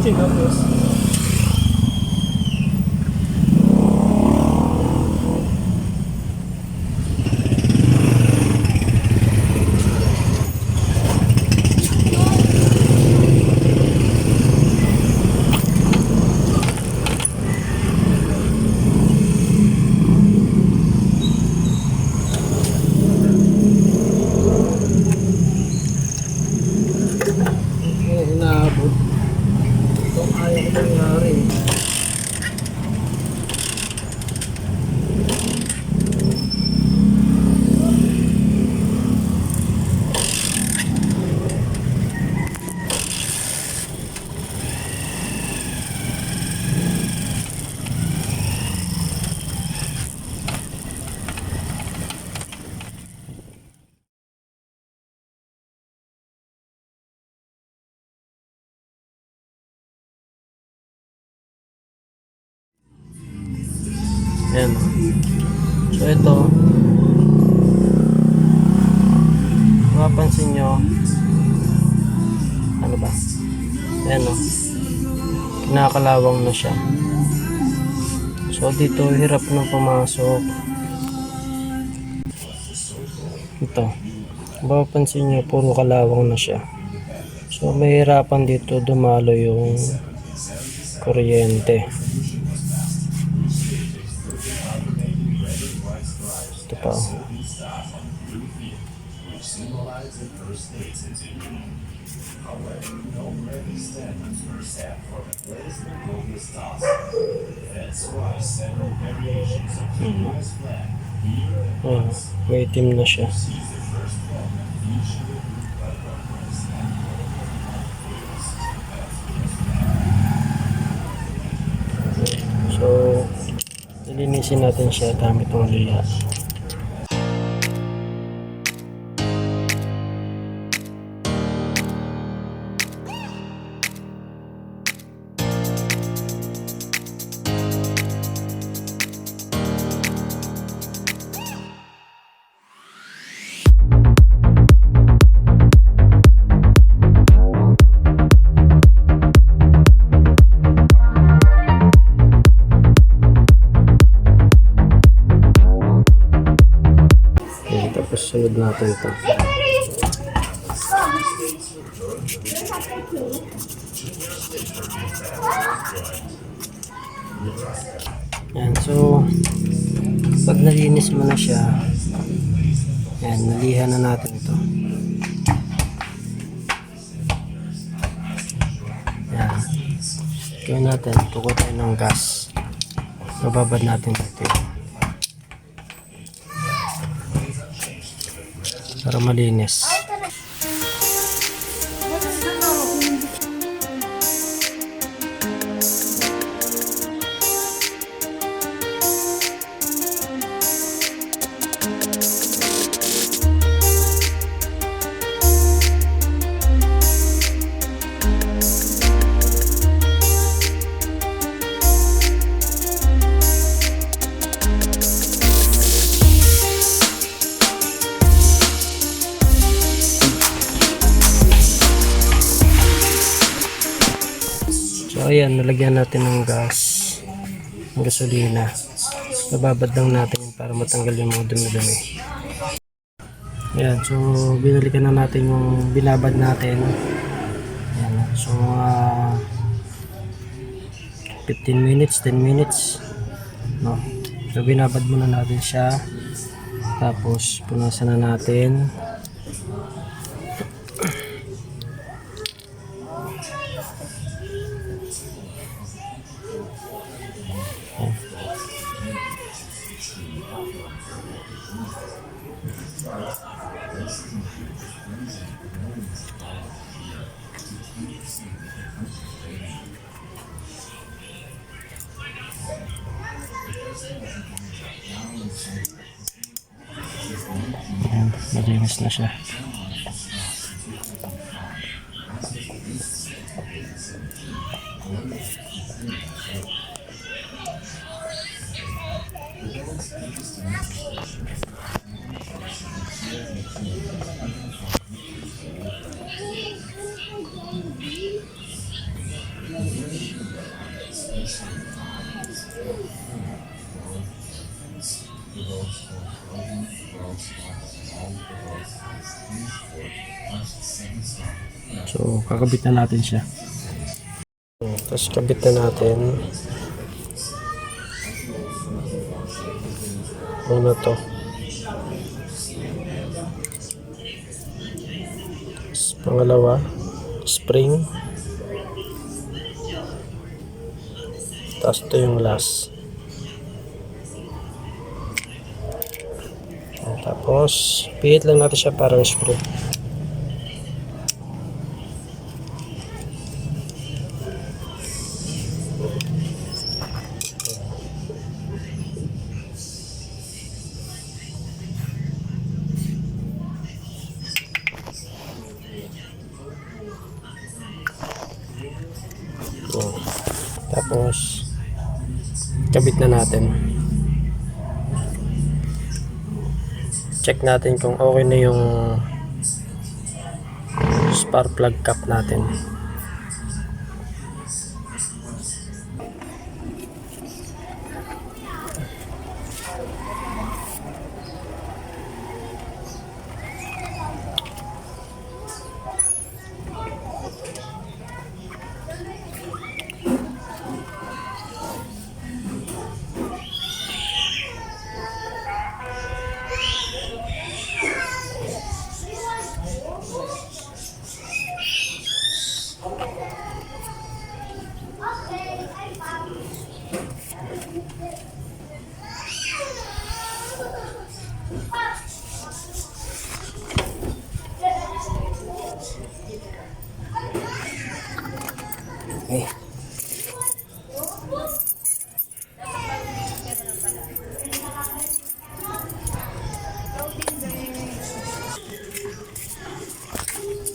Tapos, inaabot. Itong ayaw ko nangyari. Ayan. So ito, mapapansin nyo, ano ba? Ayan o, kinakalawang na siya. So dito, hirap na pumasok. Ito, mapapansin nyo, puro kalawang na siya. So mahirapan dito dumalo yung kuryente. Ito pa. May itim na siya. So, lilinisin natin siya gamit ng liya. Tapos sunod natin ito. Yan, so pag nalinis mo na siya, yan, nalihan na natin ito. Yan, gawin natin, tuko tayo ng gas. Bababad natin ito para malinis. So ayan, nalagyan natin ng gas, ng gasolina. Bababad lang natin para matanggal yung mga dumi-dumi. Ayan, so binalikan na natin yung binabad natin. Ayan, so 15 minutes, 10 minutes, no? So binabad muna natin siya, tapos punasan na natin. Ayan, malinis na siya. So, kakabit na natin siya. Tapos kabit na natin. Ano to? Tapos, pangalawa, spring. Tapos ito yung last. Tapos, pihit lang natin siya parang screw. Tapos, kabit na natin. Check natin kung okay na yung spark plug cap natin. Okay.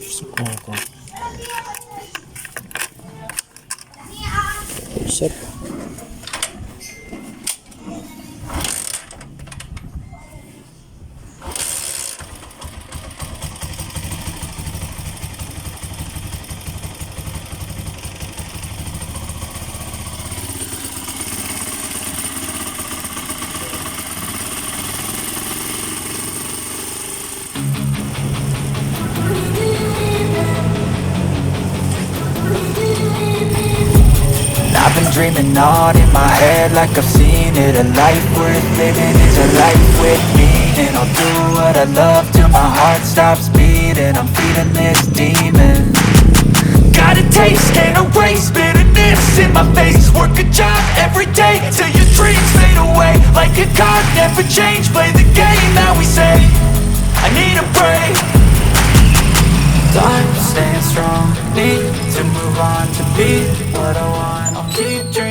Suko ko. Set. I've been dreaming on in my head like I've seen it. A life worth living is a life with meaning. I'll do what I love till my heart stops beating. I'm feeding this demon. Got a taste, can't erase bitterness in my face. Work a job every day till your dreams fade away. Like a card, never change, play the game that we say. I need a break. Time to stand strong, need to move on to be what I want. I'll keep dreaming.